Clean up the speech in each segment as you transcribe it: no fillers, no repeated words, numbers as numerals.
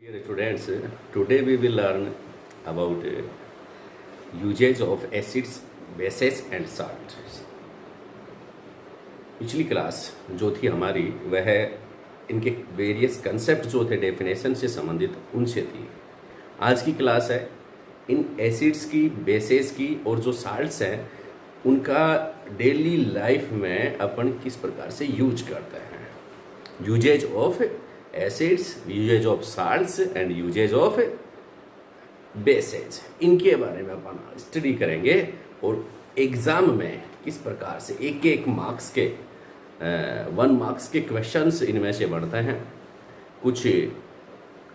Dear students, today we will learn about usage of acids, bases and salts. पिछली class जो थी हमारी वह इनके वेरियस कंसेप्ट जो थे डेफिनेशन से संबंधित उनसे थी। आज की क्लास है इन एसिड्स की, बेसेस की और जो साल्ट्स हैं उनका डेली लाइफ में अपन किस प्रकार से यूज करते हैं। Uses of acids, uses of salts and uses of bases, इनके बारे में अपन स्टडी करेंगे और एग्जाम में किस प्रकार से एक एक मार्क्स के 1 मार्क्स के क्वेश्चंस इनमें से बनते हैं, कुछ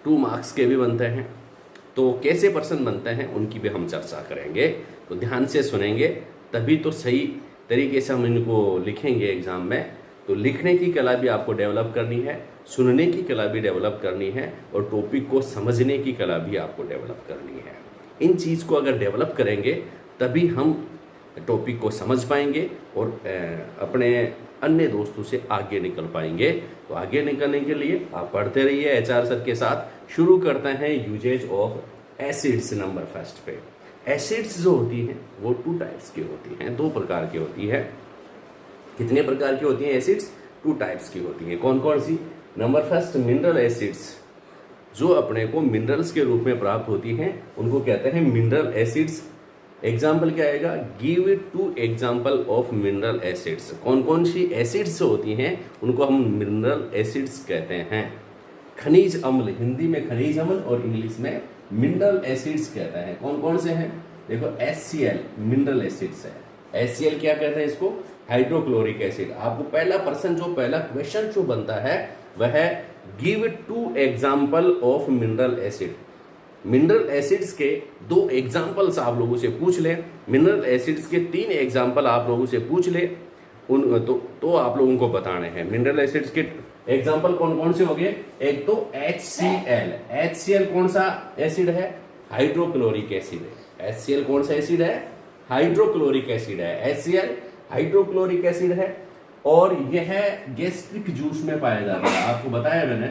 2 मार्क्स के भी बनते हैं। तो कैसे पर्सन बनते हैं उनकी भी हम चर्चा करेंगे। तो ध्यान से सुनेंगे तभी तो सही तरीके से हम इनको लिखेंगे एग्जाम में। तो लिखने की कला भी आपको डेवलप करनी है, सुनने की कला भी डेवलप करनी है और टॉपिक को समझने की कला भी आपको डेवलप करनी है। इन चीज़ को अगर डेवलप करेंगे तभी हम टॉपिक को समझ पाएंगे और अपने अन्य दोस्तों से आगे निकल पाएंगे। तो आगे निकलने के लिए आप पढ़ते रहिए एचआर सर के साथ। शुरू करते हैं uses of acids. Number first पे एसिड्स जो होती हैं वो 2 टाइप्स की होती हैं, 2 प्रकार की होती है। कितने प्रकार की होती हैं एसिड्स? 2 टाइप्स की होती हैं। कौन कौन सी? नंबर फर्स्ट मिनरल एसिड्स, जो अपने को मिनरल्स के रूप में प्राप्त होती हैं उनको कहते हैं मिनरल एसिड्स। एग्जाम्पल क्या आएगा? Give it 2 example of mineral acids. कौन कौन सी एसिड्स होती हैं उनको हम मिनरल एसिड्स कहते हैं। खनिज अम्ल, हिंदी में खनिज अम्ल और इंग्लिश में मिनरल एसिड्स कहते हैं। कौन कौन से हैं? देखो HCl मिनरल एसिड्स है। HCl क्या कहते हैं इसको? Hydrochloric acid. आपको पहला क्वेश्चन जो बनता है वह है give 2 example of mineral acid. Mineral acids के 2 एग्जाम्पल्स आप लोगों से पूछ ले, मिनरल एसिड्स के 3 एग्जाम्पल आप लोगों से पूछ ले उन तो आप लोगों को बताने हैं। मिनरल एसिड्स के एग्जाम्पल कौन कौन से हो गए? एक तो HCl। HCl कौन सा एसिड है? हाइड्रोक्लोरिक एसिड है। HCl कौन सा एसिड है? हाइड्रोक्लोरिक एसिड है। HCl हाइड्रोक्लोरिक एसिड है और यह गैस्ट्रिक जूस में पाया जाता है। आपको बताया मैंने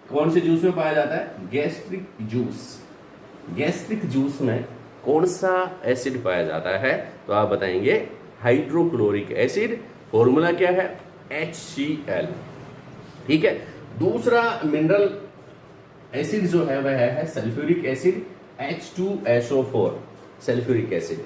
कौन से जूस में पाया जाता है? Gastric juice. गैस्ट्रिक जूस में कौन सा एसिड पाया जाता है? तो आप बताएंगे हाइड्रोक्लोरिक एसिड। फॉर्मूला क्या है? HCl। ठीक है। दूसरा मिनरल एसिड जो है वह है sulphuric acid, H2SO4 sulphuric acid.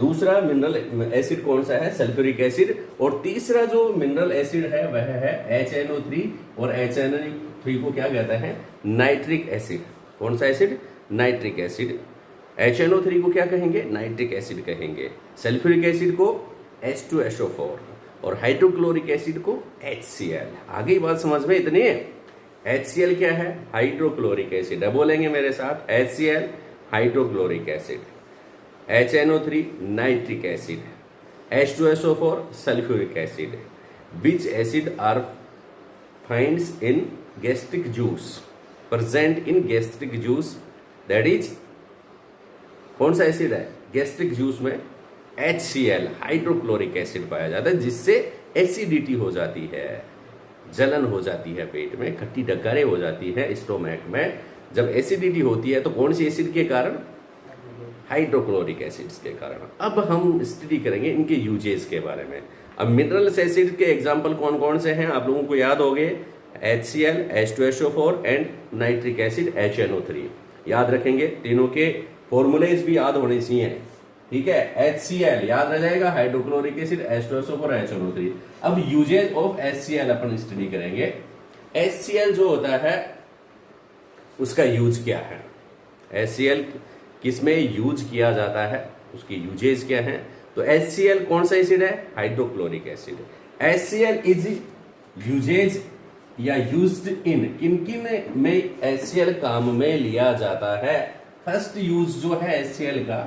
दूसरा मिनरल एसिड कौन सा है? Sulphuric acid. और तीसरा जो मिनरल एसिड है वह है HNO3 और HNO3 को क्या कहते हैं? Nitric acid. कौन सा एसिड? Nitric acid. HNO3 को क्या कहेंगे? नाइट्रिक एसिड कहेंगे। सल्फ्यूरिक एसिड को H2SO4 और हाइड्रोक्लोरिक एसिड को HCl। आगे बात समझ में इतनी है। HCl क्या है? Hydrochloric acid. अब बोलेंगे मेरे साथ HCl hydrochloric acid, HNO3 nitric acid, H2SO4 sulphuric acid. Which acid are finds in gastric juice, present in gastric juice? That is कौन सा एसिड है? गैस्ट्रिक जूस में HCl हाइड्रोक्लोरिक एसिड पाया जाता है, जिससे एसिडिटी हो जाती है, जलन हो जाती है, पेट में खट्टी डकारें हो जाती है स्टोमैक में। जब एसिडिटी होती है तो कौन सी एसिड के कारण? हाइड्रोक्लोरिक एसिड्स के कारण। अब हम स्टडी करेंगे इनके यूजेस के बारे में। अब मिनरल एसिड के एग्जांपल कौन कौन से हैं आप लोगों को याद हो गए? HCl, H2SO4 and nitric acid HNO3 याद रखेंगे। तीनों के फॉर्मूलेज भी याद होने चाहिए। ठीक है। HCl याद रह जाएगा, हाइड्रोक्लोरिक एसिड, H2SO4 HNO3। अब यूजेज ऑफ HCl अपन स्टडी करेंगे। HCl जो होता है उसका यूज क्या है? HCl किसमें यूज किया जाता है, उसकी यूजेज क्या है? तो HCl कौन सा एसिड है? Hydrochloric acid. HCl is usage या यूज्ड इन, किन किन में HCl काम में लिया जाता है? फर्स्ट यूज जो है HCl का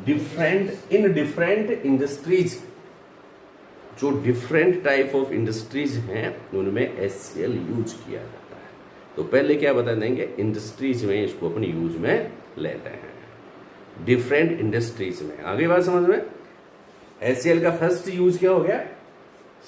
डिफरेंट इंडस्ट्रीज, जो डिफरेंट टाइप ऑफ इंडस्ट्रीज हैं उनमें HCl यूज किया जाता है। तो पहले क्या बता देंगे? इंडस्ट्रीज में इसको अपने यूज में लेते हैं, डिफरेंट इंडस्ट्रीज में। आगे बात समझ में। HCl का फर्स्ट यूज क्या हो गया?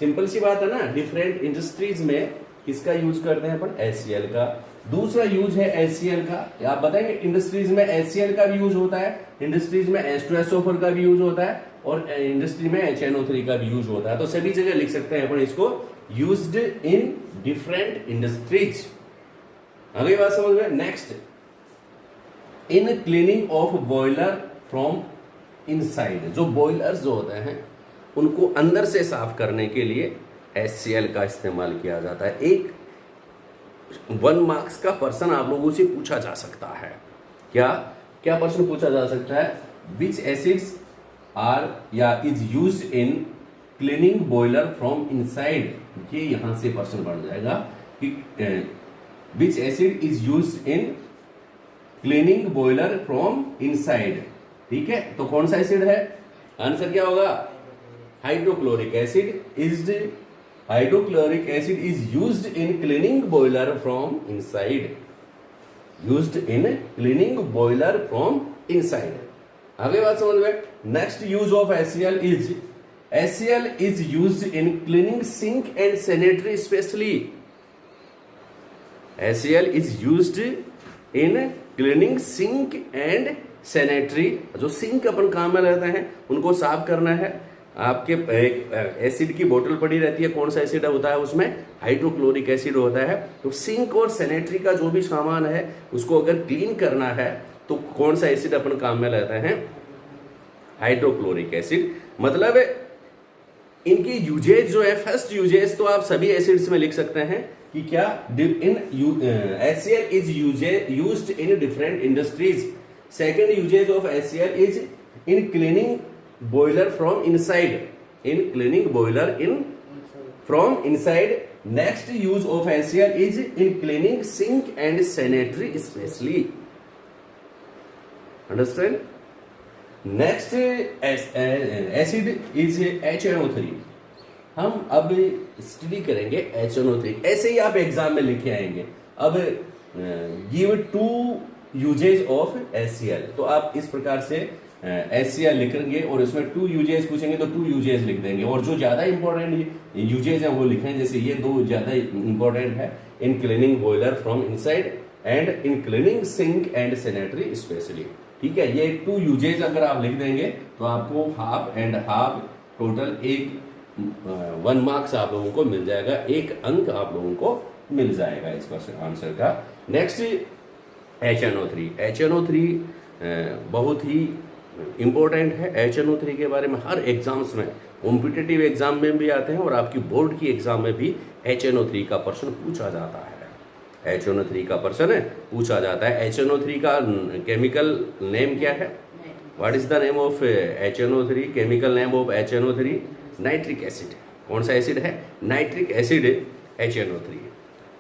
सिंपल सी बात है ना, डिफरेंट इंडस्ट्रीज में किसका यूज करते हैं अपन? HCl का। दूसरा यूज है HCl का। आप बताएंगे इंडस्ट्रीज में HCl का भी यूज होता है, इंडस्ट्रीज में H2SO4 का भी यूज होता है, और इंडस्ट्री में HNO3 का भी यूज होता है। तो सभी जगह लिख सकते हैं अपन इसको, यूज्ड इन डिफरेंट इंडस्ट्रीज। अगली बात समझ में। Next, in cleaning of boiler from inside. जो बॉयलर्स जो होते हैं उनको अंदर से साफ करने के लिए HCl का इस्तेमाल किया जाता है। एक 1 मार्क्स का प्रश्न आप लोगों से पूछा जा सकता है। क्या क्या प्रश्न पूछा जा सकता है? विच एसिड्स आर या is used in cleaning boiler from inside. ये यहां से प्रश्न बढ़ जाएगा कि विच acid is used in cleaning boiler from inside. ठीक है, तो कौन सा एसिड है? आंसर क्या होगा? Hydrochloric acid is used in cleaning boiler from inside. Used in cleaning boiler from inside. अगली बात समझ में। Next use of HCl is used in cleaning sink and sanitary specially. HCl is used in cleaning sink and sanitary. जो sink अपन काम में लेते हैं उनको साफ करना है। आपके एक एसिड की बोतल पड़ी रहती है, कौन सा एसिड होता है उसमें? हाइड्रोक्लोरिक एसिड होता है। तो सिंक और सैनिटरी का जो भी सामान है उसको अगर क्लीन करना है तो कौन सा एसिड अपन काम में लेते हैं? Hydrochloric acid. मतलब इनकी यूजेज जो है, फर्स्ट यूजेज तो आप सभी एसिड्स में लिख सकते हैं कि क्या HCl is used in different industries. Second usages of HCl is in cleaning boiler from inside. In cleaning boiler from inside. Next use of HCl is in cleaning sink and sanitary especially. Understand? Next acid is HNO3. हम अब study करेंगे HNO3। ऐसे ही आप exam में लिखे आएंगे। अब give 2 usage of HCl। तो आप इस प्रकार से HCl लिखेंगे और इसमें 2 यूजेस पूछेंगे तो 2 यूजेस लिख देंगे, और जो ज्यादा इंपॉर्टेंट यूजेस हैं वो लिखें। जैसे ये 2 ज्यादा इंपॉर्टेंट है, in cleaning boiler from inside and in cleaning sink and sanitary specially. ठीक है, ये 2 यूजेस अगर आप लिख देंगे तो आपको half and half total 1 marks आप लोगों को मिल जाएगा, 1 अंक आप लोगों को मिल जाएगा इस क्वेश्चन आंसर का। नेक्स्ट HNO3 बहुत ही इंपॉर्टेंट है। HNO3 के बारे में हर एग्जाम्स में, कॉम्पिटिटिव एग्जाम में भी आते हैं और आपकी बोर्ड की एग्जाम में भी HNO3 का प्रश्न पूछा जाता है। HNO3 का प्रश्न पूछा जाता है। HNO3 का केमिकल नेम क्या है? What is the name of HNO3? Chemical name of HNO3 nitric acid. कौन सा एसिड है? Nitric acid HNO3।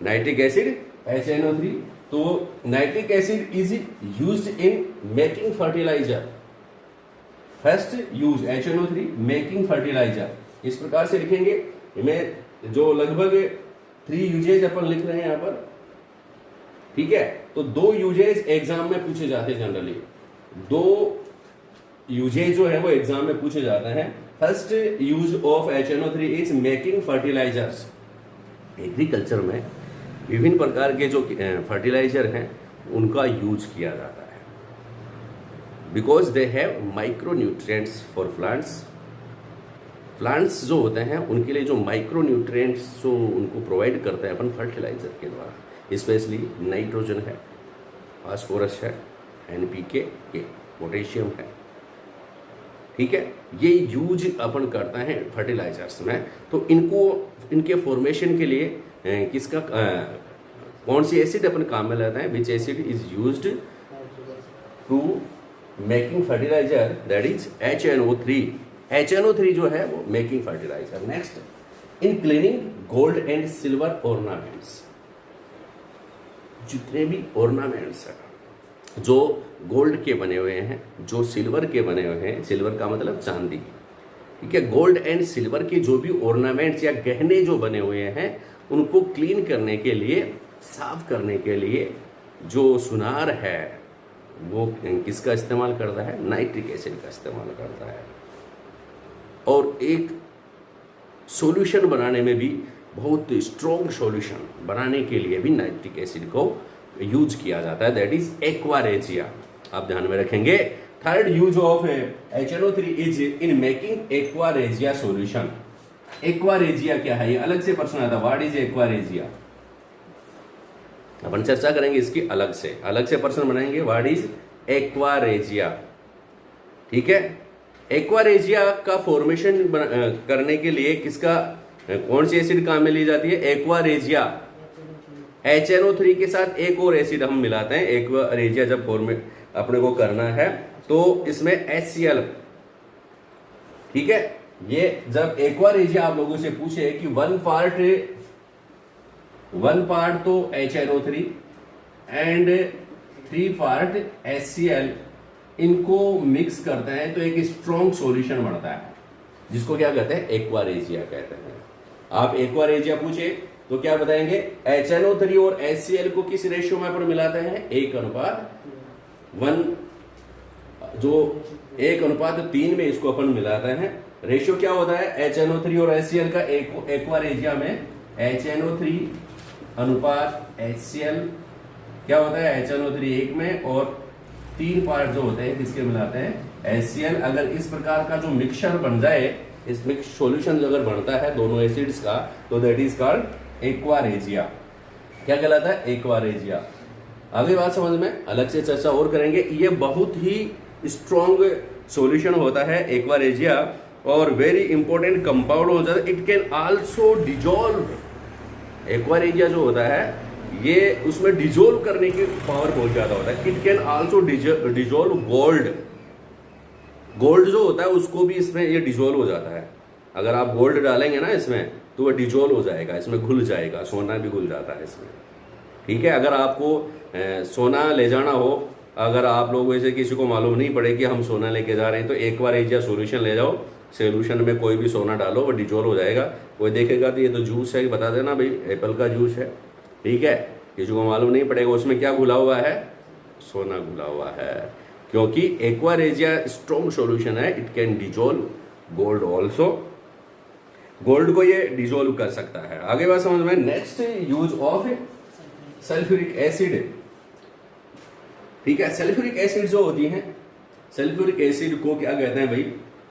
Nitric acid HNO3। तो nitric acid is used in making fertiliser. First use HNO3 making fertiliser. इस प्रकार से लिखेंगे। मैं जो लगभग 3 यूजेज अपन लिख रहे हैं यहाँ पर। ठीक है, तो 2 यूजेज एग्जाम में पूछे जाते हैं जनरली। 2 यूजेज जो है वो एग्जाम में पूछे जाते हैं। First use of HNO3 is making fertilisers. Agriculture में विभिन्न प्रकार के जो फर्टिलाइजर हैं उनका यूज किया जाता है, because they have micro nutrients for plants. Plants जो होते हैं उनके लिए जो माइक्रो न्यूट्रिएंट्स जो उनको प्रोवाइड करते हैं अपन फर्टिलाइजर के द्वारा, स्पेशली नाइट्रोजन है, फास्फोरस है, NPK के, पोटेशियम है। ठीक है, ये यूज अपन करते हैं फर्टिलाइजर्स में। तो इनके फॉर्मेशन के लिए किसका कौन सी एसिड अपन काम में लाते हैं? Which acid is used to making fertiliser, that is HNO3। HNO3 जो है वो making fertiliser. Next, in cleaning gold and silver ornaments. जितने भी ऑर्नामेंट्स हैं जो गोल्ड के बने हुए हैं, जो सिल्वर के बने हुए हैं, सिल्वर का मतलब चांदी, ठीक है, गोल्ड एंड सिल्वर के जो भी ऑर्नामेंट्स या गहने जो बने हुए हैं उनको क्लीन करने के लिए, साफ करने के लिए जो सुनार है वो किसका इस्तेमाल करता है? नाइट्रिक एसिड का इस्तेमाल करता है। और एक सॉल्यूशन बनाने में भी, बहुत स्ट्रॉन्ग सॉल्यूशन बनाने के लिए भी नाइट्रिक एसिड को यूज किया जाता है, दैट इज एक्वारेजिया। आप ध्यान में रखेंगे। Third use of HNO3 is in making aqua regia solution. Aqua regia क्या है, ये अलग से प्रश्न आता है, व्हाट इज एक्वारेजिया। अपन चर्चा करेंगे इसकी अलग से प्रश्न बनाएंगे, व्हाट इज एक्वारेजिया। ठीक है, एक्वारेजिया का फॉर्मेशन करने के लिए किसका कौन सी एसिड काम में ली जाती है, एक्वारेजिया। HNO3 के साथ एक और एसिड हम मिलाते हैं। एक्वारेजिया जब फॉर्मेट अपने को करना है तो इसमें HCl, ठीक है। ये जब एक्वारेजिया आप लोगों से पूछे कि वन पार्ट तो HNO3 एंड 3 पार्ट HCl, इनको मिक्स करते हैं तो एक स्ट्रॉन्ग सॉल्यूशन बनता है, जिसको क्या कहते हैं, एक्वारेजिया कहते हैं। आप एक्वारेजिया पूछे तो क्या बताएंगे, HNO3 और HCl को किस रेशियो में अपन मिलाते हैं, 1:1, जो 1:3 में इसको अपन मिलाते हैं। रेशियो क्या होता है HNO3 और HCl का, एक्वारेजिया में HNO3:HCl क्या होता है, HNO3 1 में, और 3 पार्ट जो होते हैं किसके मिलाते हैं, HCl। अगर इस प्रकार का जो मिक्सचर बन जाए, इस मिक्स सॉल्यूशन अगर बनता है दोनों एसिड्स का, तो दैट इज कॉल्ड एक्वारेजिया। क्या कहलाता है, एक्वारेजिया। आगे बात समझ में, अलग से चर्चा और करेंगे। ये बहुत ही स्ट्रॉन्ग सॉल्यूशन होता है एक्वारेजिया, और वेरी इंपॉर्टेंट कंपाउंड हो जाता है। It can also dissolve, aqua regia जो होता है ये उसमें डिजोल्व करने की पावर बहुत ज्यादा होता है। It can also dissolve gold, gold जो होता है उसको भी इसमें ये डिजोल्व हो जाता है। अगर आप गोल्ड डालेंगे ना इसमें तो वह डिजोल्व हो जाएगा, इसमें घुल जाएगा, सोना भी घुल जाता है इसमें। ठीक है, अगर आपको सोना ले जाना हो, अगर आप लोग ऐसे किसी को मालूम नहीं पड़े कि हम सोना लेके जा रहे हैं, तो एक्वारेजिया सॉल्यूशन ले जाओ, सॉल्यूशन में कोई भी सोना डालो, वो डिजोल्व हो जाएगा। कोई देखेगा तो ये तो जूस है, बता देना भाई एप्पल का जूस है, ठीक है, किसी को मालूम नहीं पड़ेगा उसमें क्या घुला हुआ है, सोना घुला हुआ है, क्योंकि एक्वारेजिया स्ट्रॉन्ग सॉल्यूशन है। It can dissolve gold also, gold को ये डिजोल्व कर सकता है। आगे बात समझ में। Next use of sulphuric acid. ठीक है, सल्फ्यूरिक एसिड जो होती हैं, सल्फ्यूरिक एसिड को क्या कहते हैं भाई,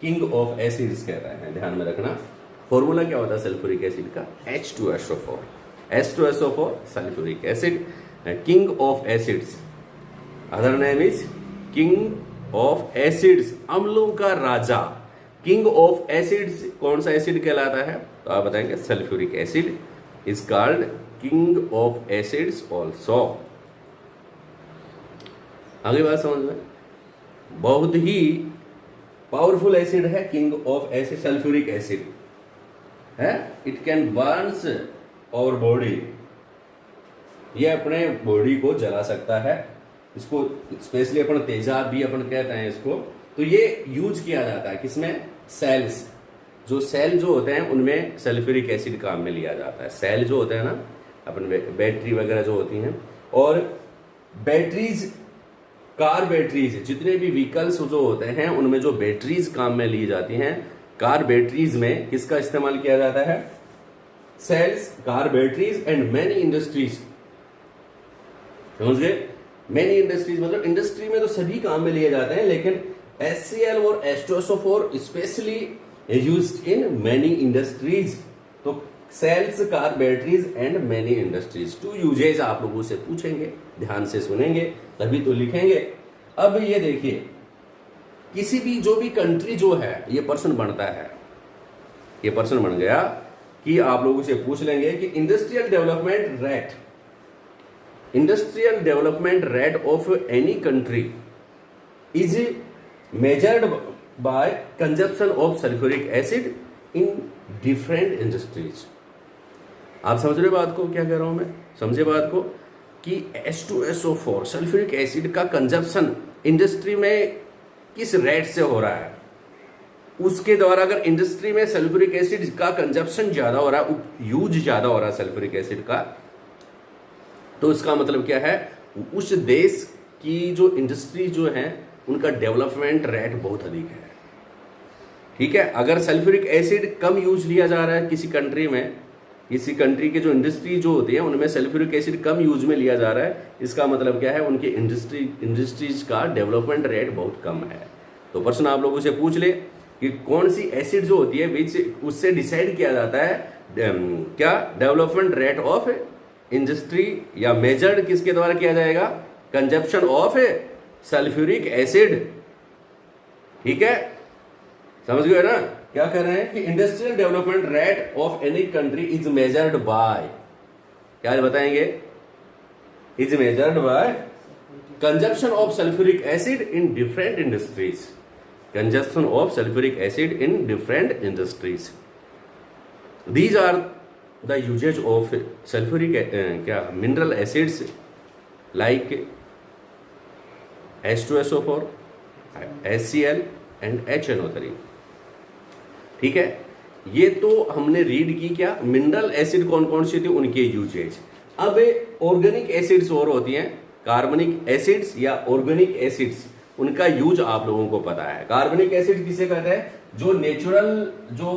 किंग ऑफ एसिड्स कहते हैं। ध्यान में रखना, फॉर्मूला क्या होता है सल्फ्यूरिक एसिड का, H2SO4, H2SO4 sulphuric acid, king of acids. Other name is king of acids, अम्लों का राजा। किंग ऑफ एसिड्स कौन सा एसिड कहलाता है, तो आप बताएंगे sulphuric acid is called king of acids also. आगे बात समझ में, बहुत ही पावरफुल एसिड है king of acid, sulphuric acid है। इट कैन बर्न्स और बॉडी, ये अपने बॉडी को जला सकता है। इसको स्पेशली अपन तेजाब भी अपन कहते हैं इसको। तो ये यूज किया जाता है किसमें, सेल्स, जो सेल जो होते हैं उनमें सल्फ्यूरिक एसिड काम में लिया जाता है। सेल जो होते हैं ना, अपन बैटरी वगैरह जो होती हैं, और बैटरीज, कार बैटरीज, जितने भी व्हीकल्स जो होते हैं उनमें जो बैटरीज काम में ली जाती हैं, कार बैटरीज में किसका इस्तेमाल किया जाता है, cells, car batteries and many industries. समझ गए, मैनी इंडस्ट्रीज मतलब इंडस्ट्री में तो सभी काम में लिए जाते हैं, लेकिन HCl और H2SO4 specially used in many industries. तो cells, car batteries and many industries, 2 uses आप लोगों से पूछेंगे, ध्यान से सुनेंगे तभी तो लिखेंगे। अब ये देखिए, किसी भी जो भी कंट्री जो है, ये प्रश्न बनता है, ये प्रश्न बन गया कि आप लोगों से पूछ लेंगे कि industrial development rate of any country is measured by consumption of sulphuric acid in different industries. आप समझ रहे बात को, क्या कह रहा हूं मैं, समझे बात को, कि H2SO4 सल्फ्यूरिक एसिड का कंजप्शन इंडस्ट्री में किस रेट से हो रहा है, उसके द्वारा अगर इंडस्ट्री में सल्फ्यूरिक एसिड का कंजप्शन ज्यादा हो रहा है, यूज ज्यादा हो रहा है सल्फ्यूरिक एसिड का, तो इसका मतलब क्या है, उस देश की जो इंडस्ट्री जो है उनका डेवलपमेंट रेट बहुत अधिक है। ठीक है, अगर सल्फ्यूरिक एसिड कम यूज लिया जा रहा है किसी कंट्री में, किसी कंट्री के जो इंडस्ट्री जो होती है उनमें सल्फ्यूरिक एसिड कम यूज में लिया जा रहा है, इसका मतलब क्या है, उनकी इंडस्ट्रीज का डेवलपमेंट रेट बहुत कम है। तो प्रश्न आप लोगों से पूछ ले कि कौन सी एसिड जो होती है विच उससे डिसाइड किया जाता है क्या डेवलपमेंट रेट ऑफ इंडस्ट्री, या मेजर्ड किसके द्वारा किया जाएगा, कंजप्शन ऑफ सल्फ्यूरिक एसिड। ठीक है, समझ गए ना। क्या कह रहे हैं कि industrial development rate of any country is measured by, क्या बताएंगे, is measured by consumption of sulphuric acid in different industries, consumption of sulphuric acid in different industries. These are the uses of sulphuric क्या mineral acids like H2SO4, HCl and HNO3। ठीक है, ये तो हमने read की क्या mineral acid कौन कौन सी थी, उनके यूजेज। अब ऑर्गेनिक एसिड्स और होती हैं, कार्बनिक एसिड्स या ऑर्गेनिक एसिड्स, उनका यूज आप लोगों को पता है। कार्बनिक एसिड किसे कहते हैं, जो नेचुरल जो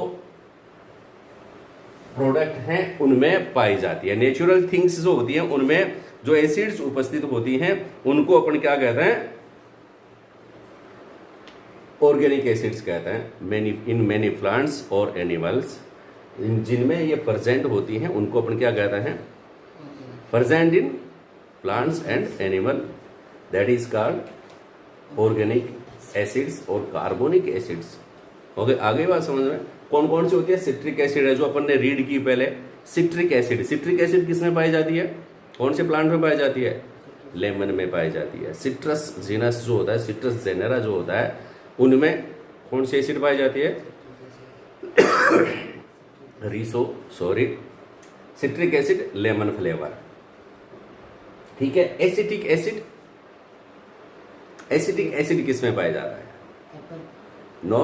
प्रोडक्ट हैं उनमें पाई जाती है, नेचुरल थिंग्स जो होती हैं उनमें जो एसिड्स उपस्थित होती हैं उनको अपन क्या कहते हैं, ऑर्गेनिक एसिड्स कहते हैं। इन मैनी प्लांट्स और एनिमल्स, जिनमें ये प्रेजेंट होती हैं उनको अपन क्या कहते हैं, present in plants and animal, that is called organic acids और कार्बोनिक एसिड्स। ओके, आगे बात समझ में कौन कौन सी होती है, सिट्रिक एसिड है जो अपन ने रीड की पहले। सिट्रिक एसिड, सिट्रिक एसिड किस में पाई जाती है, कौन से प्लांट में पाई जाती है, लेमन में पाई जाती है। सिट्रस जीनस जो होता है, सिट्रस जेनेरा जो होता है, उनमें कौन सी एसिड पाई जाती है, सिट्रिक एसिड, लेमन फ्लेवर। ठीक है, एसिटिक एसिड, एसिटिक एसिड किस में पाया जाता है, नो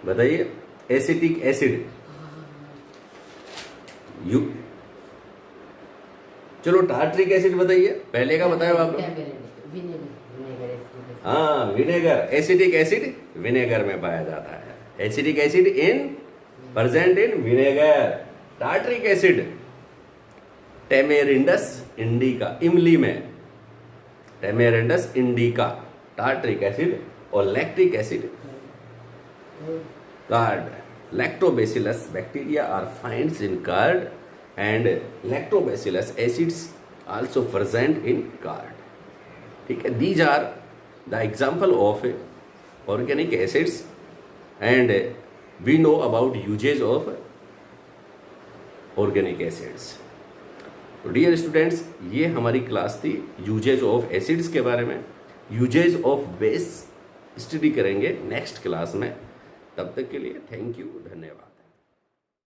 बताइए, एसिटिक एसिड यू, चलो टार्ट्रिक एसिड बताइए, पहले का बताया आप लोग। हाँ, विनेगर, एसिटिक एसिड विनेगर में पाया जाता है, acetic acid in present in vinegar. Tartaric acid Tamarindus indica, इमली में टेमेरिंडस इंडिका टार्ट्रिक एसिड। और lactic acid curd, lactobacillus bacteria are finds in curd and lactobacillus acids also present in curd. ठीक है, these are the example of organic acids and we know about uses of organic acids। तो dear students, ये हमारी class थी usage of acids के बारे में। Usage of base study करेंगे नेक्स्ट क्लास में, तब तक के लिए थैंक यू, धन्यवाद।